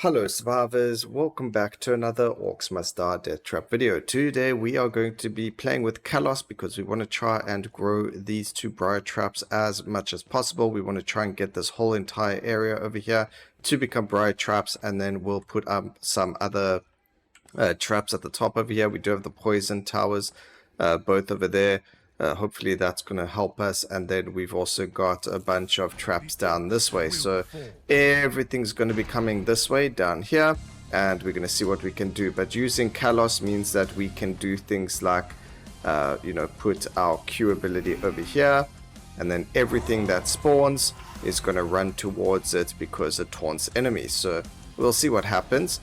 Hello survivors, welcome back to another Orcs Must Die Deathtrap video. Today we are going to be playing with Kalos because we want to try and grow these two briar traps as much as possible. We want to try and get this whole entire area over here to become briar traps, and then we'll put up some other traps at the top over here. We do have the poison towers both over there. Hopefully that's going to help us, and then we've also got a bunch of traps down this way, so everything's going to be coming this way down here, and we're going to see what we can do. But using Kalos means that we can do things like put our Q ability over here, and then everything that spawns is going to run towards it because it taunts enemies. So we'll see what happens.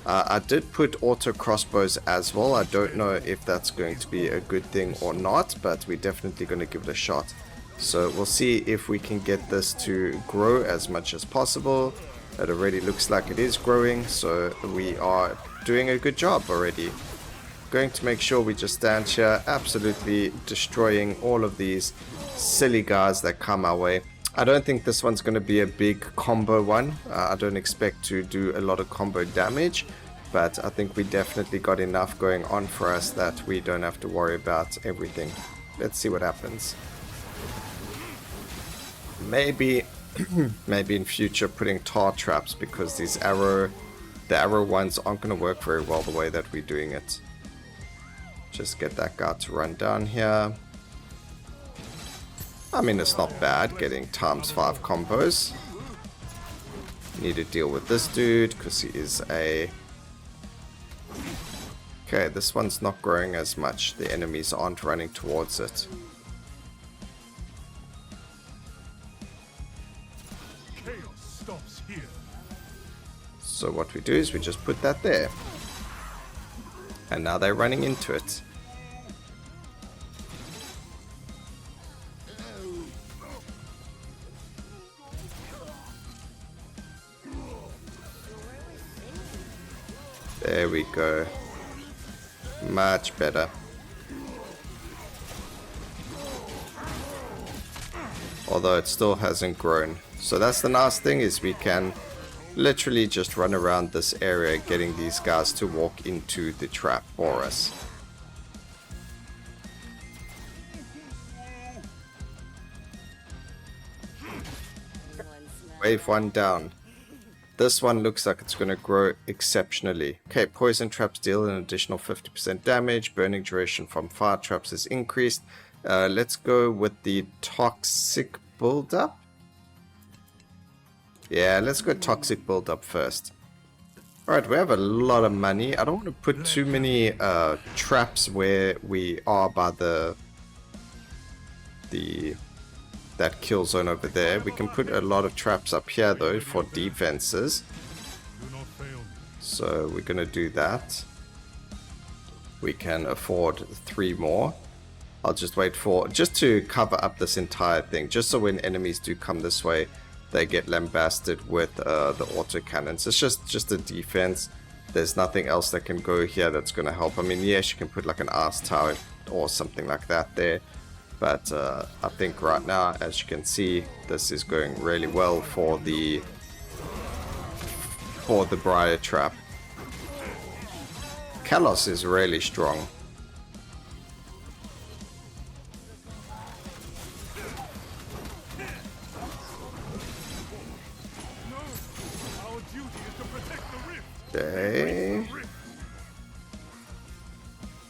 I did put auto crossbows as well. I don't know if that's going to be a good thing or not, but we're definitely going to give it a shot. So we'll see if we can get this to grow as much as possible. It already looks like it is growing, so we are doing a good job already. Going to make sure we just stand here, absolutely destroying all of these silly guys that come our way. I don't think this one's going to be a big combo one. I don't expect to do a lot of combo damage, but I think we definitely got enough going on for us that we don't have to worry about everything. Let's see what happens. Maybe maybe in future putting tar traps, because the arrow ones aren't going to work very well the way that we're doing it. Just get that guy to run down here. I mean, it's not bad getting ×5 combos. Need to deal with this dude because he is a... Okay, this one's not growing as much. The enemies aren't running towards it. Chaos stops here. So what we do is we just put that there. And now they're running into it. There we go. Much better. Although it still hasn't grown. So that's the nice thing, is we can literally just run around this area getting these guys to walk into the trap for us. Wave 1 down. This one looks like it's going to grow exceptionally. Okay, poison traps deal an additional 50% damage. Burning duration from fire traps is increased. Let's go with the toxic build-up. Yeah, let's go toxic build-up first. Alright, we have a lot of money. I don't want to put too many traps where we are by that kill zone over there. We can put a lot of traps up here though for defenses. So we're gonna do that. We can afford 3 more. I'll just wait for, just to cover up this entire thing, just so when enemies do come this way, they get lambasted with the auto cannons. It's just a defense. There's nothing else that can go here that's gonna help. I mean, yes, you can put like an ice tower or something like that there. But I think right now, as you can see, this is going really well for the briar trap. Kalos is really strong. Okay.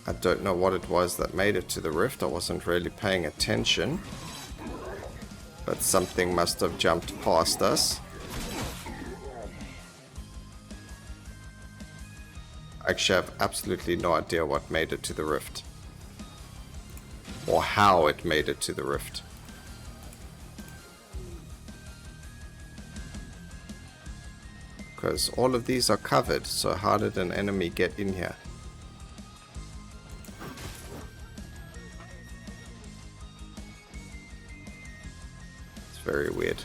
I don't know what it was that made it to the rift. I wasn't really paying attention. But something must have jumped past us. I actually have absolutely no idea what made it to the rift. Or how it made it to the rift. Because all of these are covered, so how did an enemy get in here? Very weird.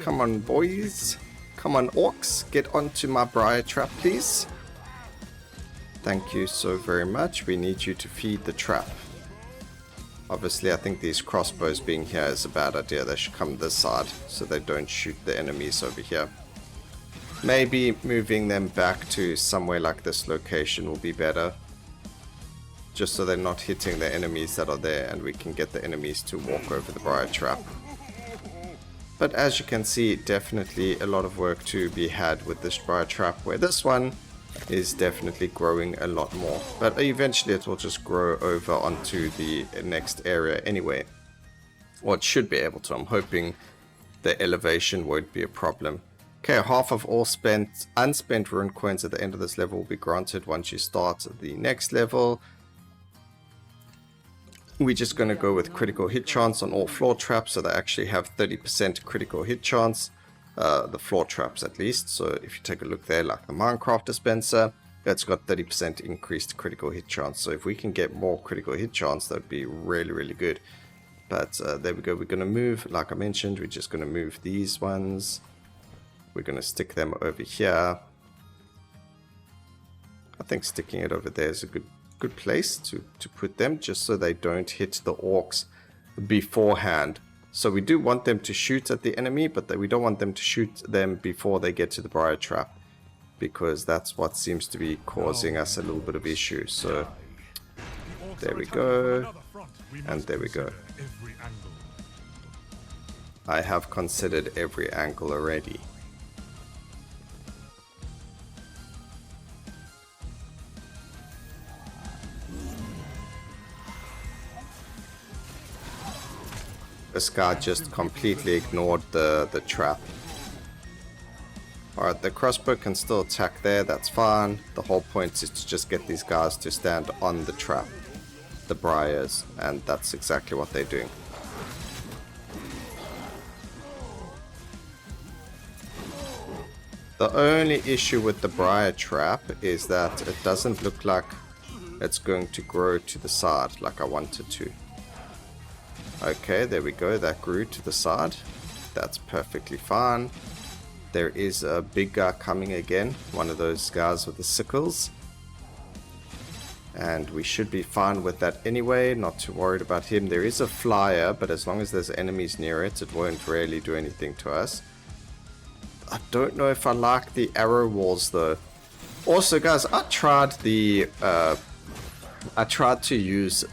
Come on, boys. Come on, orcs. Get onto my briar trap, please. Thank you so very much. We need you to feed the trap. Obviously, I think these crossbows being here is a bad idea. They should come this side so they don't shoot the enemies over here. Maybe moving them back to somewhere like this location will be better. Just so they're not hitting the enemies that are there and we can get the enemies to walk over the briar trap. But as you can see, definitely a lot of work to be had with this briar trap, where this one is definitely growing a lot more. But eventually it will just grow over onto the next area anyway. Or it should be able to. I'm hoping the elevation won't be a problem. Okay, half of all unspent rune coins at the end of this level will be granted once you start the next level. We're just going to go with critical hit chance on all floor traps, so they actually have 30% critical hit chance. The floor traps at least. So if you take a look there, like the Minecraft dispenser, that's got 30% increased critical hit chance. So if we can get more critical hit chance, that would be really, really good. But there we go. We're going to move, like I mentioned, we're just going to move these ones. We're going to stick them over here. I think sticking it over there is a good place to put them, just so they don't hit the orcs beforehand. So we do want them to shoot at the enemy, but we don't want them to shoot them before they get to the briar trap, because that's what seems to be causing us a little bit of issue. So there we go, and there we go. I have considered every angle already. This guy just completely ignored the trap. Alright, the crossbow can still attack there, that's fine. The whole point is to just get these guys to stand on the trap, the briars, and that's exactly what they're doing. The only issue with the briar trap is that it doesn't look like it's going to grow to the side like I want it to. Okay, there we go, that grew to the side. That's perfectly fine. There is a big guy coming again, one of those guys with the sickles. And we should be fine with that anyway, not too worried about him. There is a flyer, but as long as there's enemies near it, it won't really do anything to us. I don't know if I like the arrow walls though. Also guys, I tried to use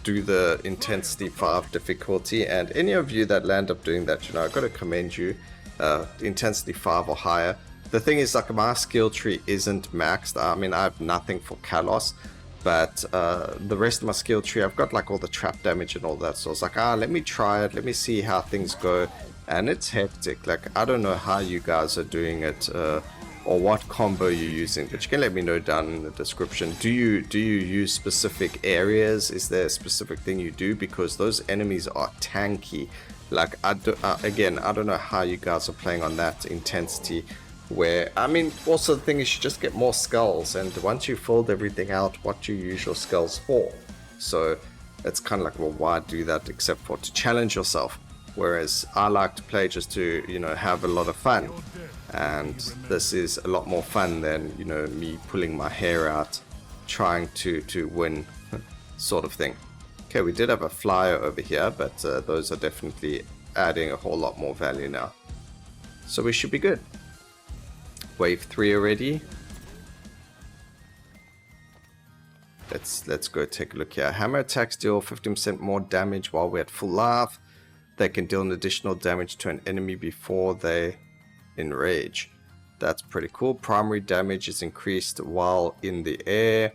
do the intensity 5 difficulty, and any of you that land up doing that, you know, I've got to commend you. Intensity 5 or higher. The thing is, like, my skill tree isn't maxed. I mean, I have nothing for Kalos, but the rest of my skill tree, I've got like all the trap damage and all that. So I was like, let me try it, let me see how things go. And it's hectic. Like, I don't know how you guys are doing it, or what combo you're using, but you can let me know down in the description. Do you use specific areas? Is there a specific thing you do? Because those enemies are tanky. Like, again, I don't know how you guys are playing on that intensity, where, I mean, also the thing is, you just get more skulls, and once you filled everything out, what do you use your skulls for? So it's kind of like, well, why do that except for to challenge yourself? Whereas I like to play just to, you know, have a lot of fun. And this is a lot more fun than, you know, me pulling my hair out trying to win sort of thing. Okay, we did have a flyer over here, but those are definitely adding a whole lot more value now. So we should be good. Wave 3 already. Let's go take a look here. Hammer attacks deal 15% more damage while we're at full life. They can deal an additional damage to an enemy before they enrage. That's pretty cool. Primary damage is increased while in the air.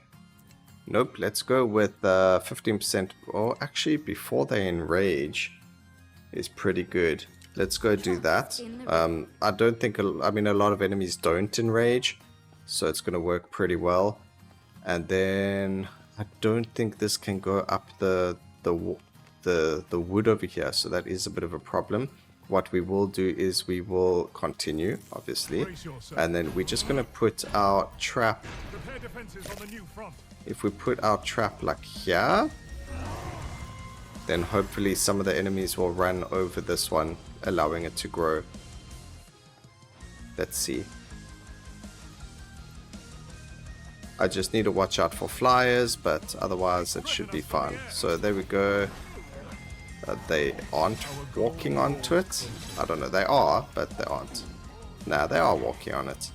Nope, let's go with 15%. Or actually, before they enrage is pretty good. Let's go do that. I don't think, I mean, a lot of enemies don't enrage, so it's going to work pretty well. And then I don't think this can go up the wood over here, so that is a bit of a problem. What we will do is we will continue, obviously, and then we're just going to put our trap. If we put our trap like here, then hopefully some of the enemies will run over this one, allowing it to grow. Let's see. I just need to watch out for flyers, but otherwise it should be fine. So there we go. They aren't walking onto it. I don't know, they are, but they aren't. Nah, they are walking on it.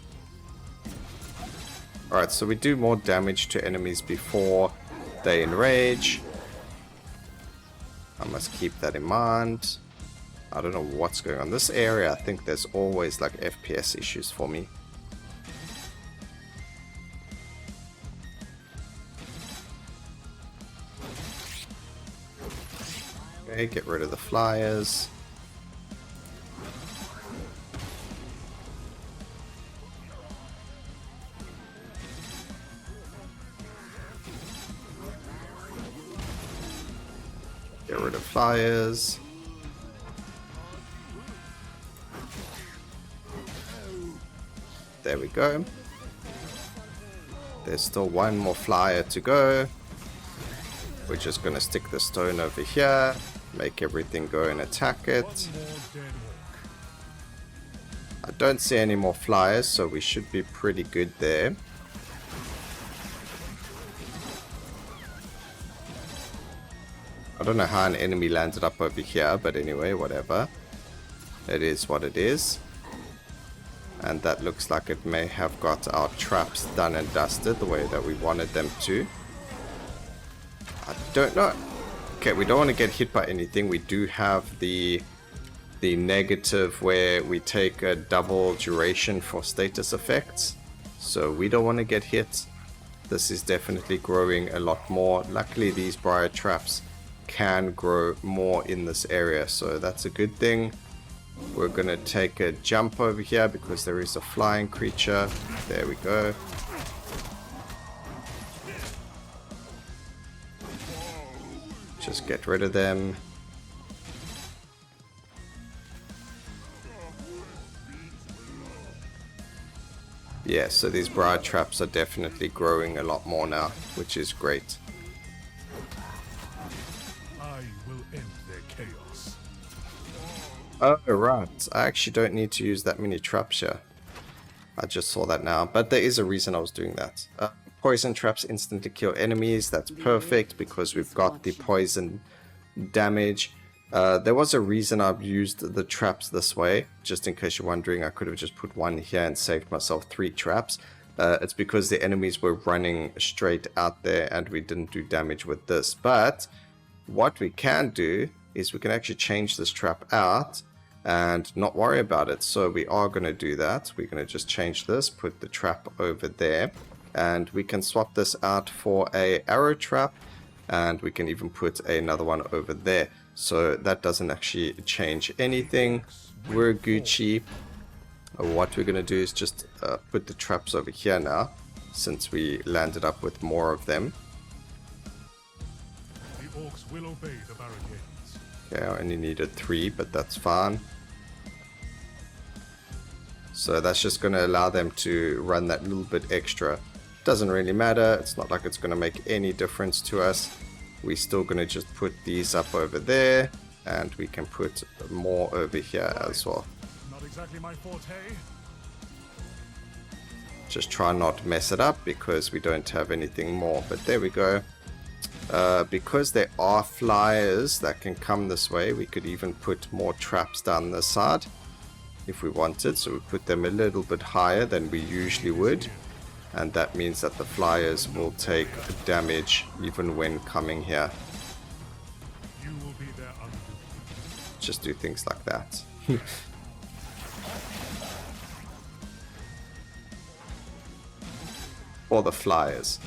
Alright, so we do more damage to enemies before they enrage. I must keep that in mind. I don't know what's going on. This area, I think there's always like FPS issues for me. Okay, get rid of the flyers. Get rid of flyers. There we go. There's still one more flyer to go. We're just going to stick the stone over here. Make everything go and attack it. I don't see any more flyers, so we should be pretty good there. I don't know how an enemy landed up over here, but anyway, whatever. It is what it is. And that looks like it may have got our traps done and dusted the way that we wanted them to. I don't know. Okay, we don't want to get hit by anything. We do have the negative where we take a double duration for status effects. So we don't want to get hit. This is definitely growing a lot more. Luckily, these briar traps can grow more in this area, so that's a good thing. We're going to take a jump over here because there is a flying creature. There we go. Just get rid of them. Yeah, so these briar traps are definitely growing a lot more now, which is great. I will end their chaos. Oh, right. I actually don't need to use that many traps here. I just saw that now, but there is a reason I was doing that. Poison traps instantly kill enemies. That's perfect because we've got the poison damage. There was a reason I've used the traps this way. Just in case you're wondering, I could have just put one here and saved myself 3 traps. It's because the enemies were running straight out there and we didn't do damage with this. But what we can do is we can actually change this trap out and not worry about it. So we are going to do that. We're going to just change this, put the trap over there, and we can swap this out for a arrow trap, and we can even put another one over there. So that doesn't actually change anything. We're Gucci. What we're going to do is just put the traps over here now, since we landed up with more of them. The orcs will obey the barricades. Okay, I only needed 3, but that's fine. So that's just going to allow them to run that little bit extra. Doesn't really matter. It's not like it's going to make any difference to us. We're still going to just put these up over there, and we can put more over here as well. Not exactly my forte. Just try not mess it up because we don't have anything more. But there we go. Because there are flyers that can come this way, we could even put more traps down this side if we wanted. So we put them a little bit higher than we usually would, and that means that the flyers will take damage even when coming here. You will be their undoing. Just do things like that. For the flyers,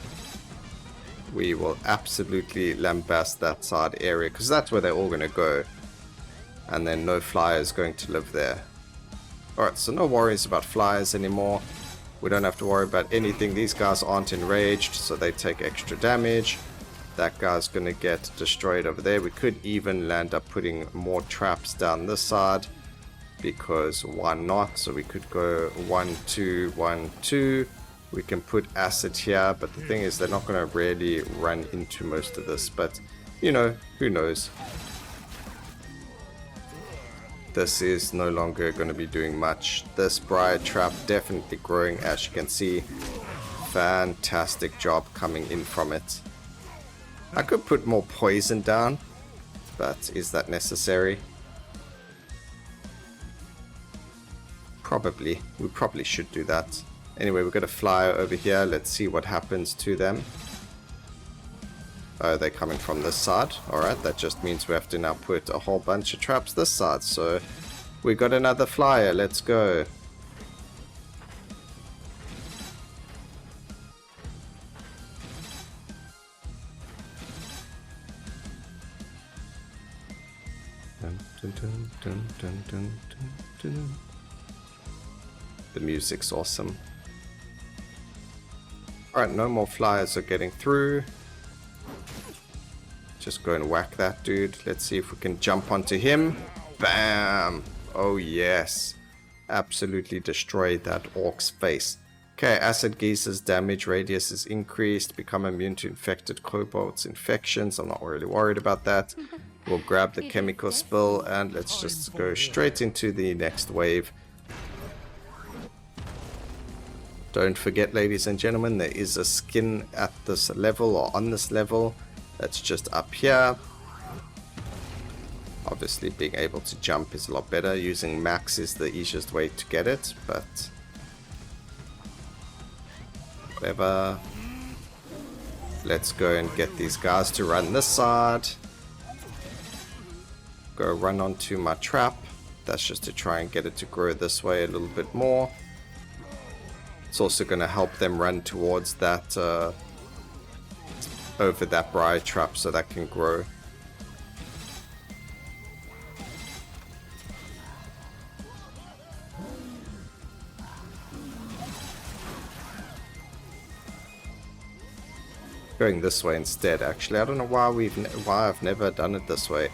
we will absolutely lambast that side area because that's where they're all going to go, and then no flyers going to live there. Alright, so no worries about flyers anymore. We don't have to worry about anything. These guys aren't enraged, so they take extra damage. That guy's going to get destroyed over there. We could even land up putting more traps down this side, because why not? So we could go 1, 2, 1, 2. We can put acid here, but the thing is they're not going to really run into most of this. But, you know, who knows? This is no longer going to be doing much. This briar trap definitely growing, as you can see. fantastic job coming in from it. I could put more poison down, but is that necessary? Probably. We probably should do that. Anyway, we're going to fly over here. Let's see what happens to them. Oh, they're coming from this side. Alright, that just means we have to now put a whole bunch of traps this side. So, we got another flyer. Let's go. Dun, dun, dun, dun, dun, dun, dun, dun. The music's awesome. Alright, no more flyers are getting through. Just go and whack that dude. Let's see if we can jump onto him. Bam! Oh yes. Absolutely destroyed that orc's face. Okay, acid geese's damage radius is increased. Become immune to infected kobolds infections. I'm not really worried about that. We'll grab the chemical spill and let's just go straight into the next wave. Don't forget, ladies and gentlemen, there is a skin at this level or on this level. That's just up here. Obviously, being able to jump is a lot better. Using max is the easiest way to get it, but whatever. Let's go and get these guys to run this side. Go run onto my trap. That's just to try and get it to grow this way a little bit more. It's also going to help them run towards that, over that briar trap so that can grow. Going this way instead, actually. I don't know why I've never done it this way.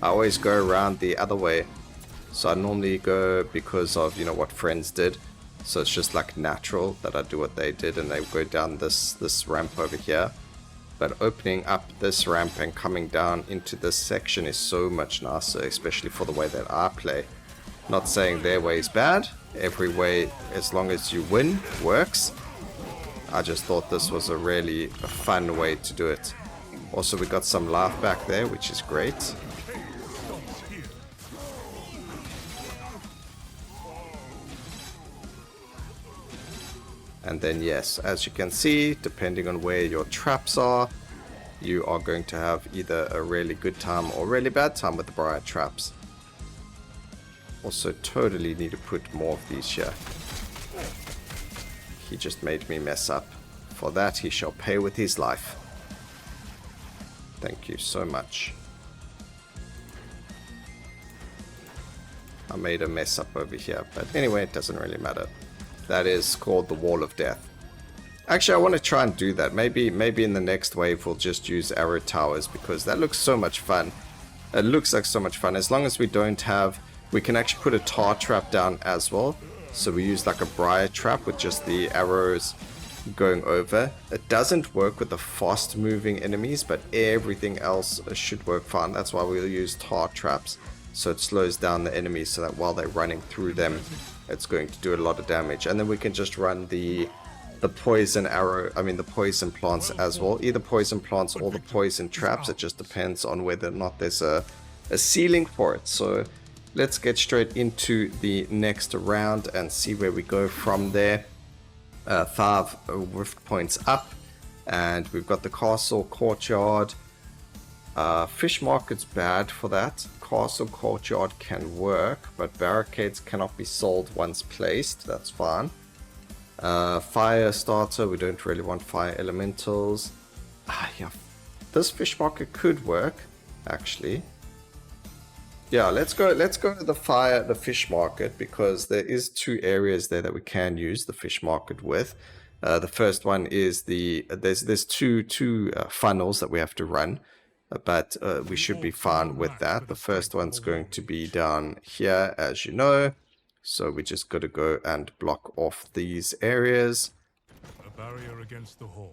I always go around the other way. So I normally go because of, you know, what friends did. So it's just like natural that I do what they did and they go down this ramp over here. But opening up this ramp and coming down into this section is so much nicer, especially for the way that I play. Not saying their way is bad. Every way, as long as you win, works. I just thought this was a really fun way to do it. Also, we got some life back there, which is great. And then yes, as you can see, depending on where your traps are, you are going to have either a really good time or really bad time with the briar traps. Also totally need to put more of these here. He just made me mess up. For that he shall pay with his life. Thank you so much. I made a mess up over here, but anyway, it doesn't really matter. That is called the Wall of Death. Actually, I want to try and do that. Maybe in the next wave we'll just use arrow towers because that looks so much fun. It looks like so much fun. As long as we don't have... We can actually put a tar trap down as well. So we use like a briar trap with just the arrows going over. It doesn't work with the fast moving enemies, but everything else should work fine. That's why we'll use tar traps. So it slows down the enemies so that while they're running through them, it's going to do a lot of damage. And then we can just run the poison arrow, the poison plants as well. Either poison plants or the poison traps. It just depends on whether or not there's a ceiling for it. So let's get straight into the next round and see where we go from there. 5 rift points up. And we've got the castle, courtyard. Fish market's bad for that. Castle, courtyard can work, but barricades cannot be sold once placed. That's fine. Fire starter, we don't really want fire elementals. Yeah, this fish market could work, actually. Yeah, let's go to the fish market because there is 2 areas there that we can use the fish market with. The first one is there's two funnels that we have to run. But we should be fine with that. The first one's going to be down here, as you know. So we just got to go and block off these areas. A barrier against the horde.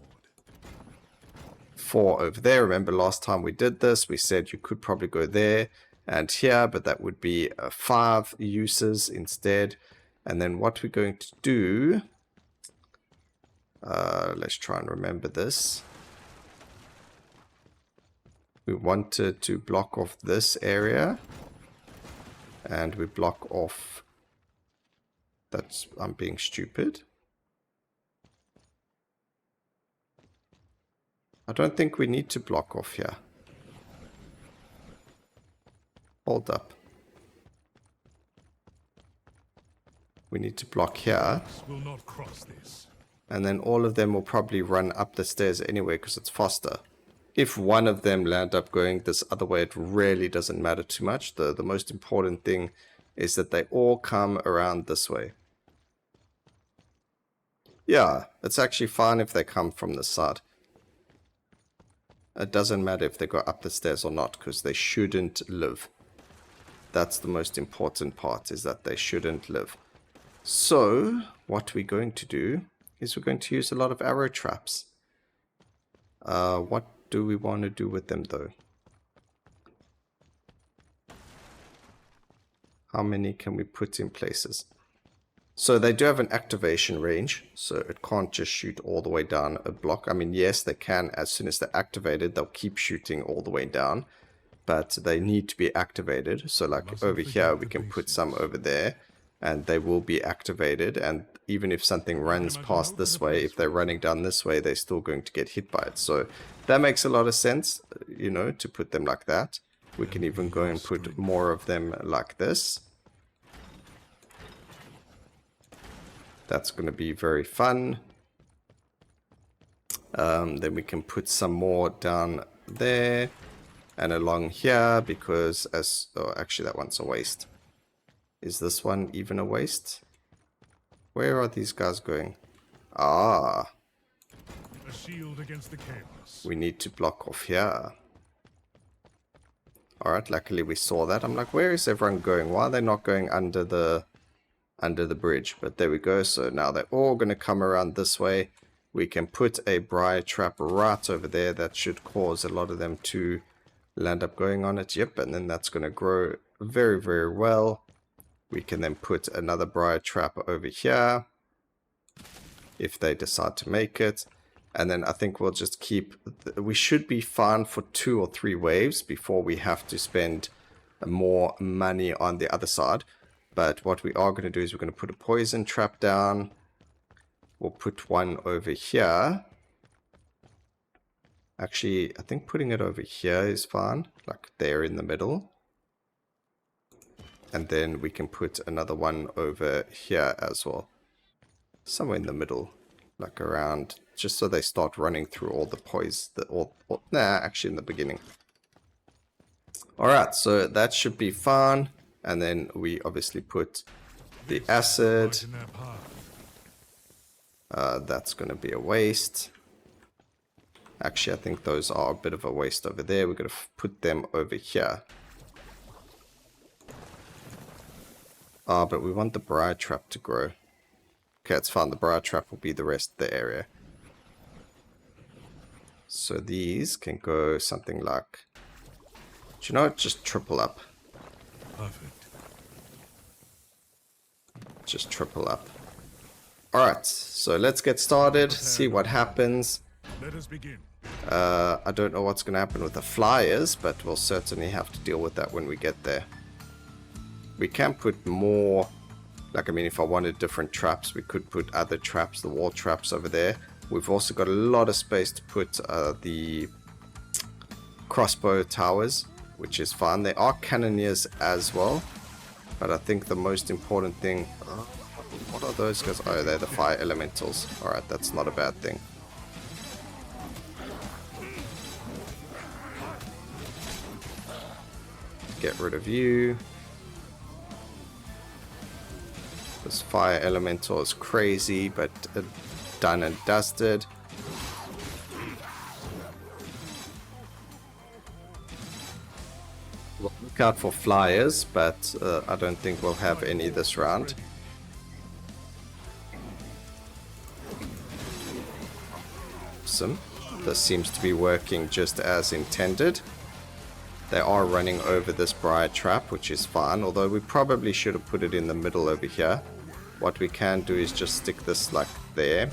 4 over there. Remember last time we did this, we said you could probably go there and here, but that would be 5 uses instead. And then what we're going to do Let's try and remember this. We wanted to block off this area. And we block off... I'm being stupid. I don't think we need to block off here. Hold up. We need to block here. Will not cross this. And then all of them will probably run up the stairs anyway because it's faster. If one of them land up going this other way, it really doesn't matter too much. The most important thing is that they all come around this way. Yeah, it's actually fine if they come from this side. It doesn't matter if they go up the stairs or not, because they shouldn't live. That's the most important part, is that they shouldn't live. So, what we're going to do is we're going to use a lot of arrow traps. What do we want to do with them though? How many can we put in places? So they do have an activation range, so it can't just shoot all the way down a block. I mean, yes, they can. As soon as they're activated, they'll keep shooting all the way down, but they need to be activated. So like over here, we can put some over there, and they will be activated. And even if something runs past this way, if they're running down this way, they're still going to get hit by it. So that makes a lot of sense, you know, to put them like that. We can even go and put more of them like this. That's going to be very fun. Then we can put some more down there and along here, because oh, actually that one's a waste. Is this one even a waste? Where are these guys going? Ah. A shield against the chaos. We need to block off here. Alright, luckily we saw that. I'm like, where is everyone going? Why are they not going under the bridge? But there we go. So now they're all going to come around this way. We can put a briar trap right over there. That should cause a lot of them to land up going on it. Yep, and then that's going to grow very, very well. We can then put another briar trap over here if they decide to make it. And then I think we'll just keep... We should be fine for 2 or 3 waves before we have to spend more money on the other side. But what we are going to do is we're going to put a poison trap down. We'll put one over here. Actually, I think putting it over here is fine. Like there in the middle. And then we can put another one over here as well. Somewhere in the middle. Like around, just so they start running through all the poise. Nah, actually in the beginning. Alright, so that should be fine. And then we obviously put the acid. That's going to be a waste. Actually, I think those are a bit of a waste over there. We're going to put them over here. But we want the briar trap to grow. Okay, it's fine. The briar trap will be the rest of the area. So these can go something like... Do you know what? Just triple up. Perfect. Just triple up. Alright, so let's get started. See what happens. Let us begin. I don't know what's going to happen with the flyers, but we'll certainly have to deal with that when we get there. We can put more... Like, I mean, if I wanted different traps, we could put other traps, the wall traps over there. We've also got a lot of space to put the crossbow towers, which is fine. They are cannoneers as well, but I think the most important thing... what are those guys? Oh, they're the fire elementals. Alright, that's not a bad thing. Get rid of you. This fire elemental is crazy, but done and dusted. We'll look out for flyers, but I don't think we'll have any this round. Awesome. This seems to be working just as intended. They are running over this briar trap, which is fine, although we probably should have put it in the middle over here. What we can do is just stick this like there.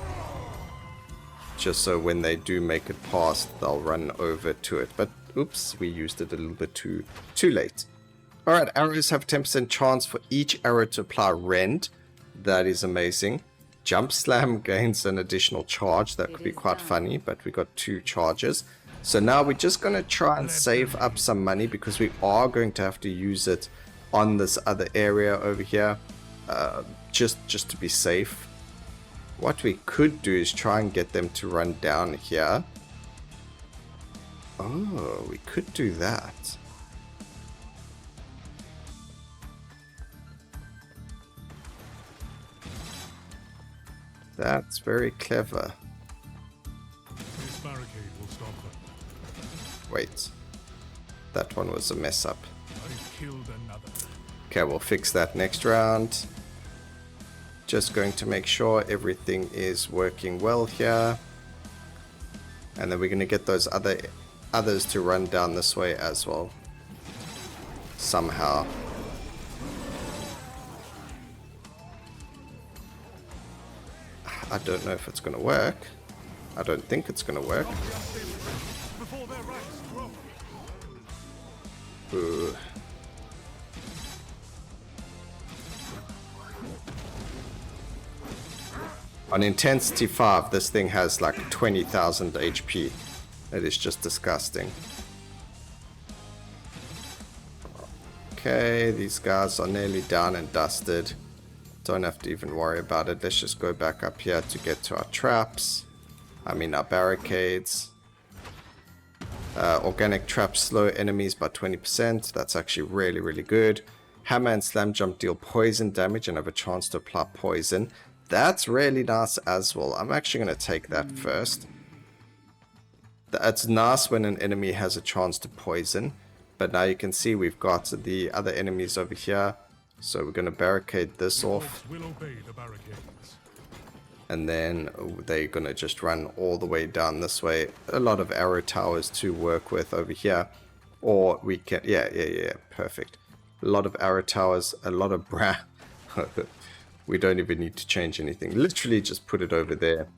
just so when they do make it past, they'll run over to it. But oops, we used it a little bit too late. Alright, arrows have 10% chance for each arrow to apply rend. That is amazing. Jump slam gains an additional charge. That could be quite funny, but we got 2 charges. So now we're just going to try and save up some money because we are going to have to use it on this other area over here. Just to be safe. What we could do is try and get them to run down here. Oh, we could do that. That's very clever. This barricade will stop them. Wait. That one was a mess up. I killed another. Okay, we'll fix that next round. Just going to make sure everything is working well here. And then we're going to get those others to run down this way as well. Somehow. I don't know if it's going to work. I don't think it's going to work. Before their ranks grow. Ooh. On intensity 5, this thing has like 20,000 HP. It is just disgusting. Okay, these guys are nearly down and dusted. Don't have to even worry about it. Let's just go back up here to get to our traps. I mean our barricades. Organic traps slow enemies by 20%. That's actually really, really good. Hammer and slam jump deal poison damage and have a chance to apply poison. That's really nice as well. I'm actually going to take that first. It's nice when an enemy has a chance to poison. But now you can see we've got the other enemies over here. So we're going to barricade this off. Will obey the barricades. And then they're going to just run all the way down this way. A lot of arrow towers to work with over here. Or we can... Yeah. Perfect. A lot of arrow towers. A lot of We don't even need to change anything. Literally just put it over there.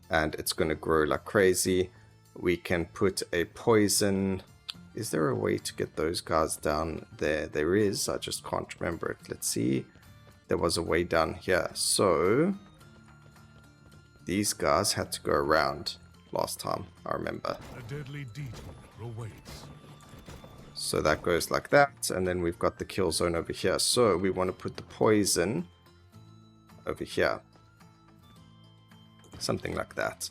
And it's going to grow like crazy. We can put a poison... Is there a way to get those guys down there? There is. I just can't remember it. Let's see. There was a way down here. So... these guys had to go around last time, I remember. A deadly detour awaits. So that goes like that. And then we've got the kill zone over here. So we want to put the poison over here. Something like that.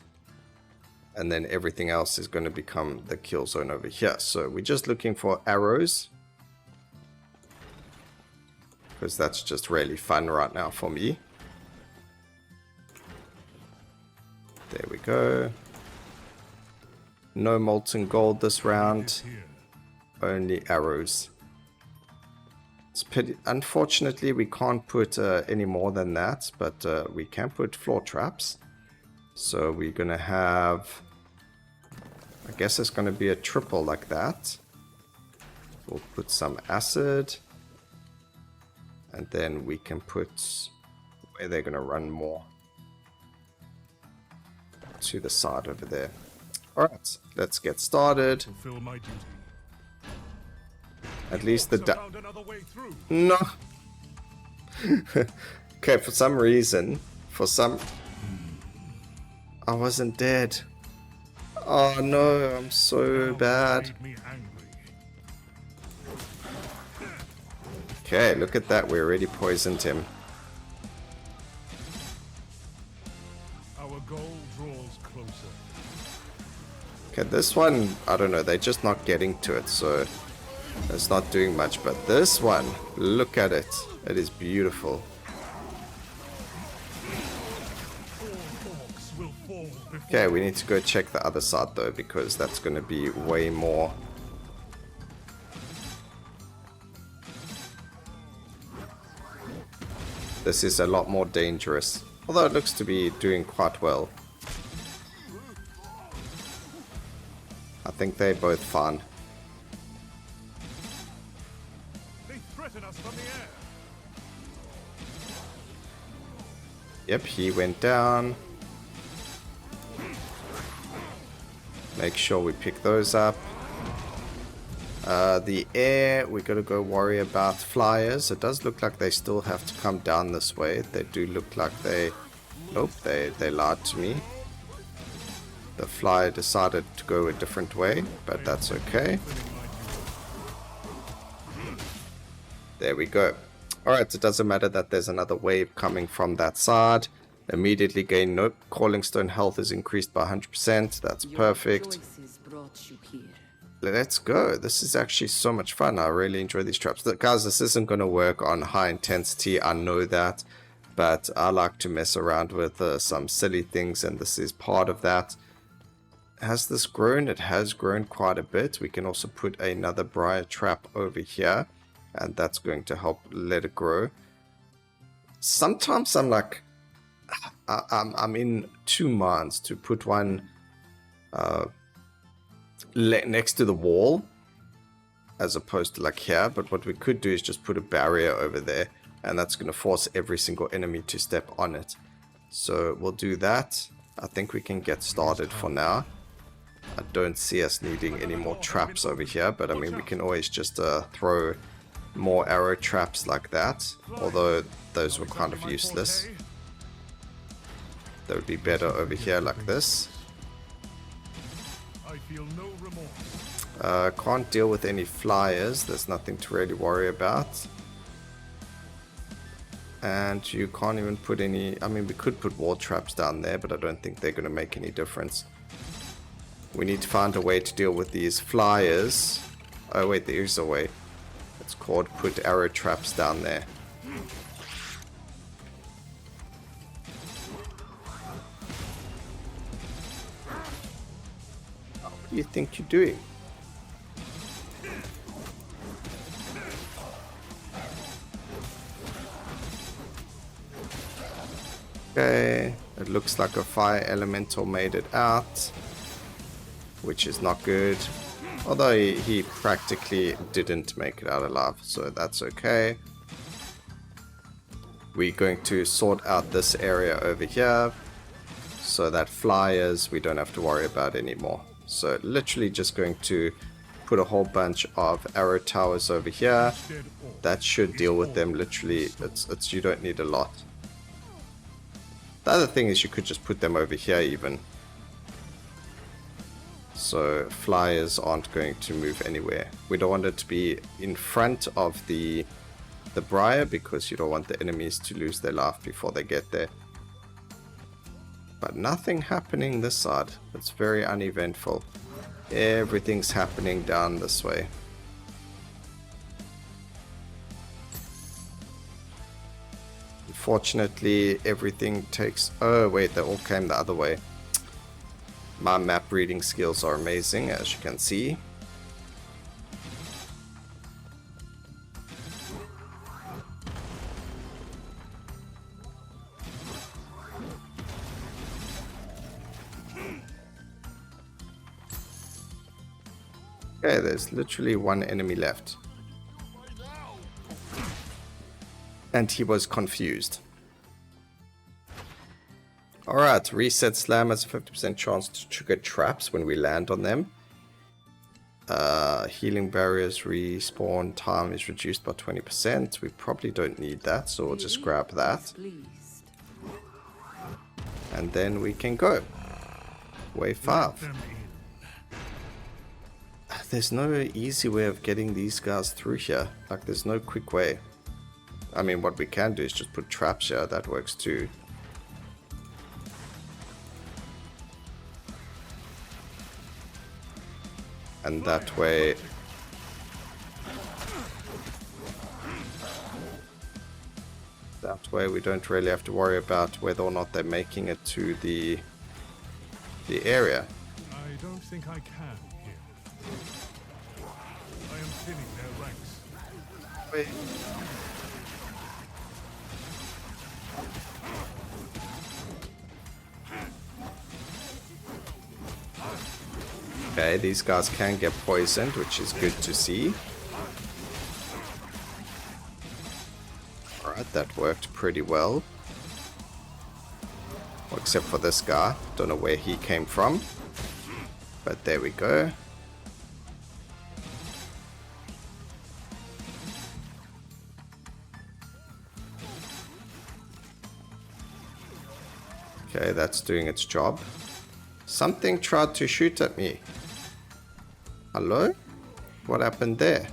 And then everything else is going to become the kill zone over here. So we're just looking for arrows. Because that's just really fun right now for me. There we go. No molten gold this round. Only arrows. It's pity. Unfortunately, we can't put any more than that. But we can put floor traps. So we're going to have... I guess it's going to be a triple like that. We'll put some acid. And then we can put... where they're going to run more. To the side over there. Alright, let's get started. Fulfill my duty. At least the... Found another way through. No! Okay, for some reason... I wasn't dead. Oh no, I'm so bad. Made me angry. Okay, look at that. We already poisoned him. Our goal draws closer. Okay, this one, I don't know. They're just not getting to it, so it's not doing much. But this one, look at it. It is beautiful. Okay, we need to go check the other side though, because that's going to be way more. This is a lot more dangerous, although it looks to be doing quite well. I think they're both fine. They threaten us from the air. Yep, he went down. Make sure we pick those up. The air, we got to go worry about flyers. It does look like they still have to come down this way. They do look like they... Nope, they lied to me. The flyer decided to go a different way, but that's okay. There we go. Alright, it doesn't matter that there's another wave coming from that side. Immediately gain, nope, Calling Stone health is increased by 100%. That's perfect. Let's go. This is actually so much fun. I really enjoy these traps. Look, guys, this isn't going to work on high intensity. I know that. But I like to mess around with some silly things, and this is part of that. Has this grown? It has grown quite a bit. We can also put another briar trap over here, and that's going to help let it grow. Sometimes I'm like, I'm in two minds to put one next to the wall as opposed to like here, but what we could do is just put a barrier over there, and that's going to force every single enemy to step on it. So we'll do that. I think we can get started for now. I don't see us needing any more traps over here, but I mean we can always just throw more arrow traps like that, although those were kind of useless. That would be better over here like this. Can't deal with any flyers. There's nothing to really worry about. And you can't even put any... I mean, we could put wall traps down there, but I don't think they're going to make any difference. We need to find a way to deal with these flyers. Oh wait, there is a way. It's called put arrow traps down there. What do you think you're doing? Okay, it looks like a fire elemental made it out, which is not good. Although he practically didn't make it out alive, so that's okay. We're going to sort out this area over here, so that flyers we don't have to worry about anymore. So literally just going to put a whole bunch of arrow towers over here. That should deal with them. Literally, it's you don't need a lot. The other thing is you could just put them over here even. So flyers aren't going to move anywhere. We don't want it to be in front of the briar because you don't want the enemies to lose their life before they get there. But nothing happening this side. It's very uneventful. Everything's happening down this way. Unfortunately, everything takes... Oh wait, they all came the other way. My map reading skills are amazing, as you can see. Okay, there's literally one enemy left. And he was confused. Alright, reset slam has a 50% chance to trigger traps when we land on them. Healing barriers respawn time is reduced by 20%. We probably don't need that, so we'll just grab that. And then we can go. Wave 5. There's no easy way of getting these guys through here. Like, there's no quick way. I mean, what we can do is just put traps here. That works too. And that way... That way we don't really have to worry about whether or not they're making it to the area. I don't think I can here. I am thinning their ranks. Wait. Okay, these guys can get poisoned, which is good to see. Alright, that worked pretty well. Well, except for this guy. Don't know where he came from. But there we go. Okay, that's doing its job. Something tried to shoot at me. Hello? What happened there?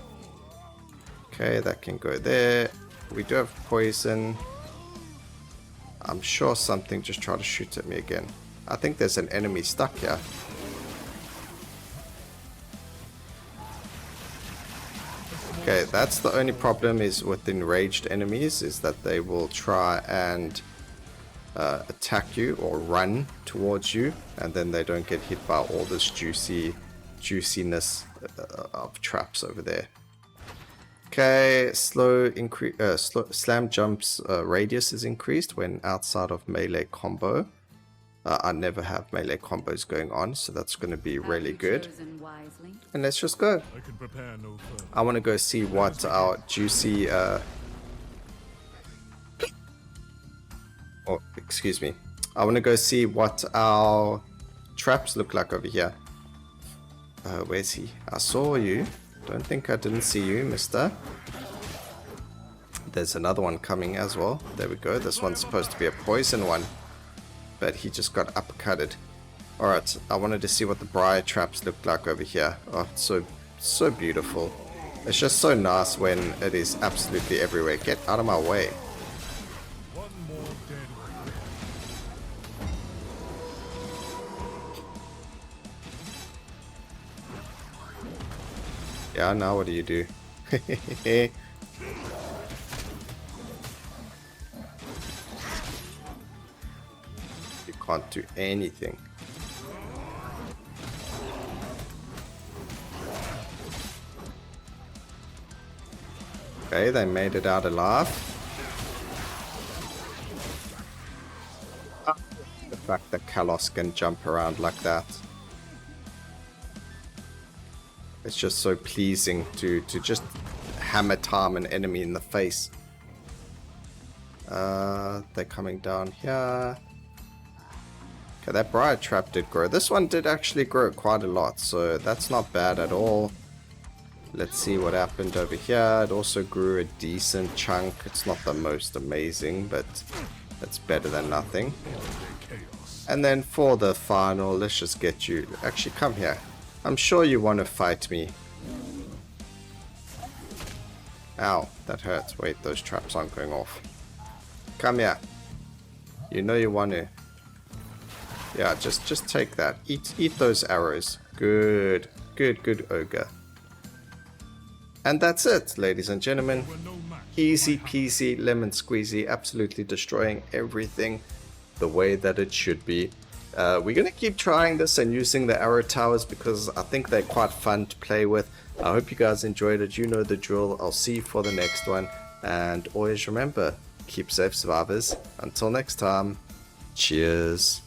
Okay, that can go there. We do have poison. I'm sure something just tried to shoot at me again. I think there's an enemy stuck here. Okay, that's the only problem is with enraged enemies, is that they will try and attack you or run towards you, and then they don't get hit by all this juiciness of traps over there. Okay, slam jumps radius is increased when outside of melee combo. I never have melee combos going on, so that's going to be really good. And let's just go. I can prepare no further. I want to go see what our juicy oh, excuse me. I want to go see what our traps look like over here. Where's he? I saw you. Don't think I didn't see you, mister. There's another one coming as well. There we go. This one's supposed to be a poison one, but he just got uppercutted. Alright, I wanted to see what the briar traps look like over here. Oh, it's so beautiful. It's just so nice when it is absolutely everywhere. Get out of my way. One more dead. Yeah, now what do you do? You can't do anything. Okay, they made it out alive. The fact that Kalos can jump around like that. It's just so pleasing to just hammer time an enemy in the face. They're coming down here. Okay, that briar trap did grow. This one did actually grow quite a lot, so that's not bad at all. Let's see what happened over here. It also grew a decent chunk. It's not the most amazing, but it's better than nothing. And then for the final, let's just get you. Actually, come here. I'm sure you want to fight me. Ow, that hurts. Wait, those traps aren't going off. Come here. You know you want to. Yeah, just take that. Eat those arrows. Good, ogre. And that's it, ladies and gentlemen. Easy peasy, lemon squeezy, absolutely destroying everything the way that it should be. We're going to keep trying this and using the arrow towers because I think they're quite fun to play with. I hope you guys enjoyed it. You know the drill. I'll see you for the next one. And always remember, keep safe, survivors. Until next time, cheers.